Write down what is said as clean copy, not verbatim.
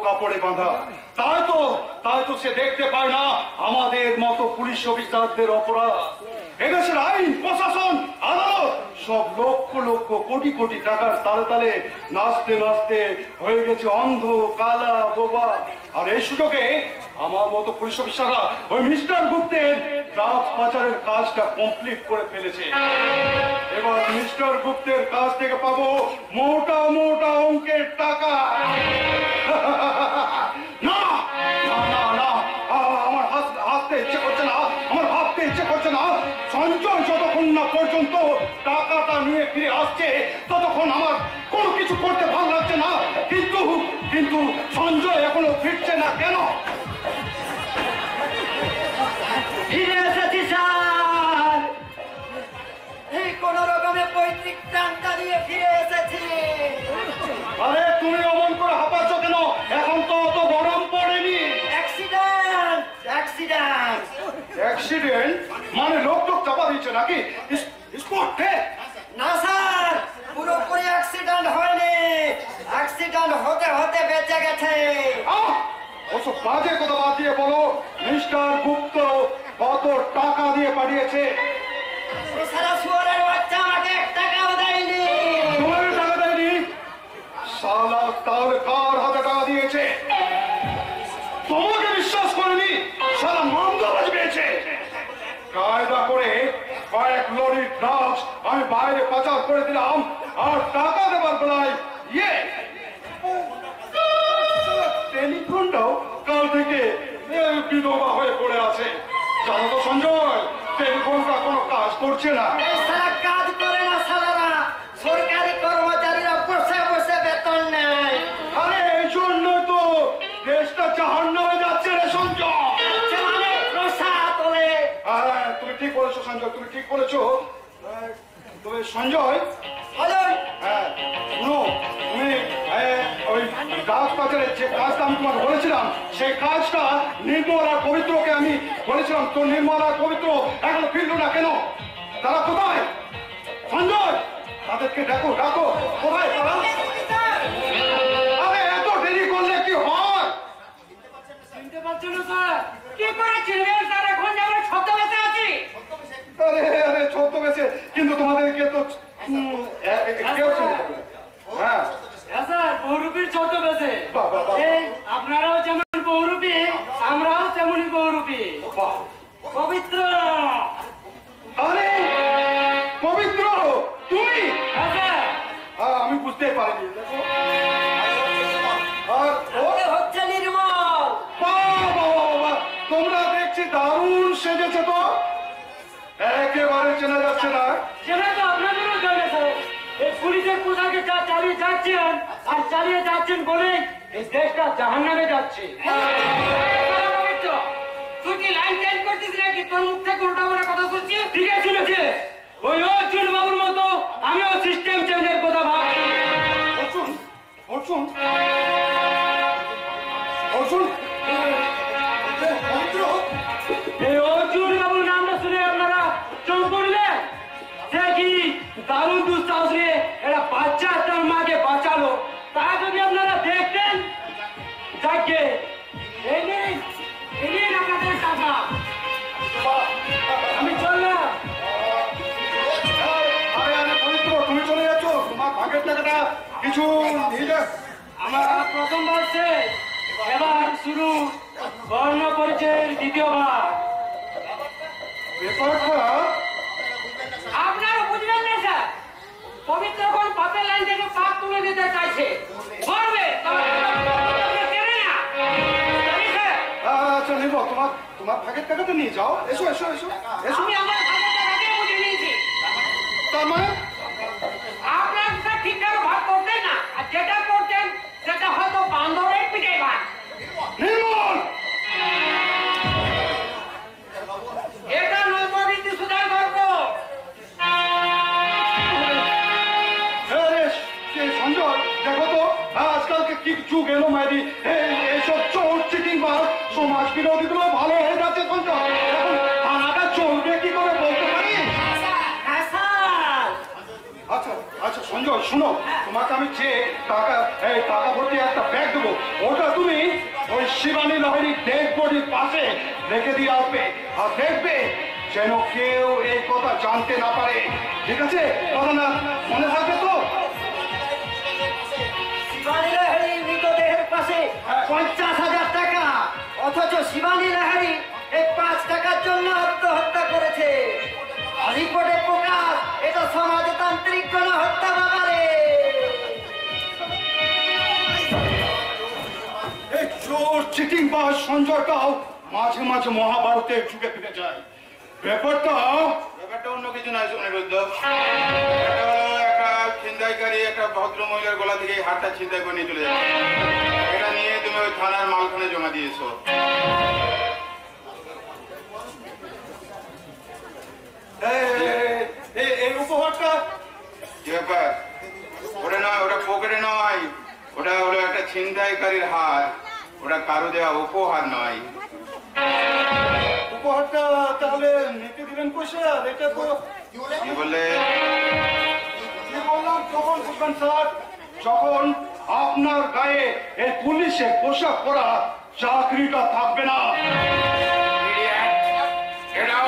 কাপড়ে বাঁধা। তাই তো সে দেখতে পায় না আমাদের মতো পুলিশ অফিসারদের অপরাধ। এদেশের আইন, প্রশাসন, আদালত সব লক্ষ লক্ষ কোটি কোটি টাকার তালে তালে নাচতে নাচতে হয়ে গেছে অন্ধ, কালা, বোবা। আর এই সুযোগে আমার মতো পুলিশ অফিসাররা ওই মিস্টার গুপ্তের ড্রাগস পাচারের কাজটা কমপ্লিট করে ফেলেছে। এবার মিস্টার গুপ্তের কাছ থেকে পাবো মোটা মোটা অঙ্কের টাকা। না না না না, আমার হাসতে ইচ্ছে করছে না, আমার ভাবতে ইচ্ছে করছে না। সঞ্জয় যতক্ষণ না পর্যন্ত টাকাটা নিয়ে ফিরে আসছে ততক্ষণ আমার কোনো কিছু করতে ভালো লাগছে না। কিন্তু সঞ্জয় এখনো ফিরছে না কেন? ফিরে এসেছি স্যার, এই কোন রকমে পৈতৃক প্রাণটা নিয়ে ফিরে এসেছি। আরে তুমি অমন করে হাঁপাচ্ছ কেন? এখন তো অত গরম পড়েনি। অ্যাক্সিডেন্ট অ্যাক্সিডেন্ট অ্যাক্সিডেন্ট মানে লোক চাপা দিচ্ছে নাকি? Spot death? না স্যার, পুরোপুরি অ্যাক্সিডেন্ট হয়নি, অ্যাক্সিডেন্ট হতে হতে বেঁচে গেছে। ওসব বাজে কথা বাদ দিয়ে বলো, মিস্টার গুপ্ত কত টাকা দিয়ে পাঠিয়েছে? সারা শুয়ারের বাচ্চা আমাকে 1 টাকাও দেয়নি। তোমাকে টাকা দেয়নি? শালা তাহলে কার হাতে টাকা দিয়েছে? তোমাকে বিশ্বাস করেনি, শালা মন্দাবাজ পেয়েছে। কায়দা করে কয়েক লরি ড্রাগস আমি বাইরে পাচার করে দিলাম, আর টাকা দেবার বেলায় টেলিফোনটাও কাল থেকে বিধবা হয়ে পড়ে আছে। জানো তো সঞ্জয়, টেলিফোনটা কোনো কাজ করছে না। সারা কাজ করে না সালারা, সরকারি কর্মচারীরা বসে বসে বেতন নেয়। আরে এই জন্য তো দেশটা জাহান্নামে যাচ্ছে রে সঞ্জয়। মানে রসা তোলে। তুমি ঠিক বলেছো সঞ্জয়, তুমি ঠিক বলেছো। তবে সঞ্জয়, হ্যাঁ শুনো, তুমি ওই ড্রাগস পাচারের যে কাজটা আমি তোমাকে বলেছিলাম, সেই কাজটা নির্মল আর পবিত্রকে আমি বলেছিলাম, তো নির্মল আর পবিত্র এখনো ফিরল না কেন? তারা কোথায়? সঞ্জয়, তাদেরকে ডাকো ডাকো, কোথায় তারা? আরে এত দেরি করলে কি হয়? চিনতে পারছো না স্যার? কি করে চিনবেন স্যার, এখন যে আমরা ছদ্মবেশে আছি। আরে ছদ্মবেশে, কিন্তু তোমাদেরকে তো কেউ চিনতে পারবে না। হ্যাঁ স্যার, বহুরূপীর ছদ্মবেশে। বাহ। আপনারাও যেমন বহুরূপী, আমরাও তেমনই বহুরূপী। পবিত্র। আরে পবিত্র, তুমি? হ্যাঁ স্যার। আমি বুঝতে পারিনি। দেখো, আর হচ্ছে নির্মল। বাবা, তোমরা দেখছি দারুণ সেজেছে তো, একেবারে চেনা যাচ্ছে না। সেটা তো আপনাদেরও জানেছে, এই পুলিশের পোশাকে যা চালিয়ে যাচ্ছেন, আর চালিয়ে যাচ্ছেন বলে এই দেশটা জাহান্নামে যাচ্ছে। তুই কি লাইন চেঞ্জ করছিস নাকি? তোর মুখ থেকে উল্টা পাল্টা কথা শুনছিস? ঠিক আছে, শুনেছে ওই অর্জুন বাবুর মতো আমিও সিস্টেম চেঞ্জের কথা ভাবছি। অর্জুন, অর্জুন, অর্জুন, এই অর্জুন বাবুর নামটা শুনে আপনারা চোখ করলেন? সে কি দারুণ দুঃসাহস নিয়ে একটা বাচ্চা তার মাকে বাঁচালো, তা যদি আপনারা দেখতেন। যাকে এই নিন আপনাদের টাকা, আমি চললাম। আরে পবিত্র, তুমি চলে যাচ্ছ? তোমার ভাগের টাকাটা কিছু নিয়ে যা। আমার প্রথমবার শেষ, এবার শুরু বর্ণ পরিচয়ের দ্বিতীয়বার। ব্যাপারটা আপনারা বুঝবেন না স্যার, পবিত্র কোন পাপের লাইন থেকে পাপ তুলে দিতে চাইছে। করবে আচ্ছা নিব, তোমার ভাগের টাকাটা নিয়ে যাও। এসো এসো এসো এসো। আমি আমার ভাগের টাকাকে বুঝে নিয়েছি। তার মানে আপনার স্যার ঠিকঠাক ভাগ করতেন না, আর যেটা করতেন সেটা হয়তো বান্ধবের পিঠে ভাগ। নির্মল, এটা নৈবদিক সুধার গল্প। সঞ্জয় দেখো তো, আজকালকে কি যুগ এলো মাইরি, এইসব চোর চিটিং বা সমাজ বিরোধী গুলো ভালো হয়ে যাচ্ছে সঞ্জয়। এখন থানাটা চলবে কি করে বলতে পারি? হ্যাঁ স্যার। আচ্ছা আচ্ছা আচ্ছা সঞ্জয় শুনো, তোমাকে আমি যে টাকা ভর্তি একটা ব্যাগ দেবো, ওটা তুমি ওই শিবানী লাহিড়ির ডেড বডির পাশে রেখে দিয়ে আসবে, আর দেখবে যেন কেউ এই কথা জানতে না পারে। ঠিক আছে? কথা না মনে থাকবে তো? শিবানী লাহিড়ির মৃতদেহের পাশে 50,000 টাকা, অথচ শিবানী লাহিড়ি এই 5 টাকার জন্য আত্মহত্যা করেছে। আর রিপোর্টে প্রকাশ, এটা সমাজতান্ত্রিক গণহত্যা বাবারে। এই চোর চিটিং বা সঞ্জয়টাও মাঝে মাঝে মহাভারতের যুগে ফিরে যায়। ব্যাপারটা অন্য কিছু নয় অনিরুদ্ধ। এটা হলো একটা ছিনতাইকারী একটা ভদ্র মহিলার গলা থেকে এই হারটা ছিনতাই করে নিয়ে চলে যাচ্ছে। এটা নিয়ে তুমি ওই থানার মালখানে জমা দিয়েছো। এই উপহারটা কি ব্যাপার? ওটা নয়, ওটা পকেটে নয়, ওটা হলো একটা ছিনতাইকারীর হার। ওটা কারো দেওয়া উপহার নয়। উপহারটা তাহলে নিতে দিলেন পয়সা? এটা তো কি বললে? কি বললাম তখন বুঝবেন স্যার, যখন আপনার গায়ে এই পুলিশের পোশাক পরা চাকরিটা থাকবে না। Get out!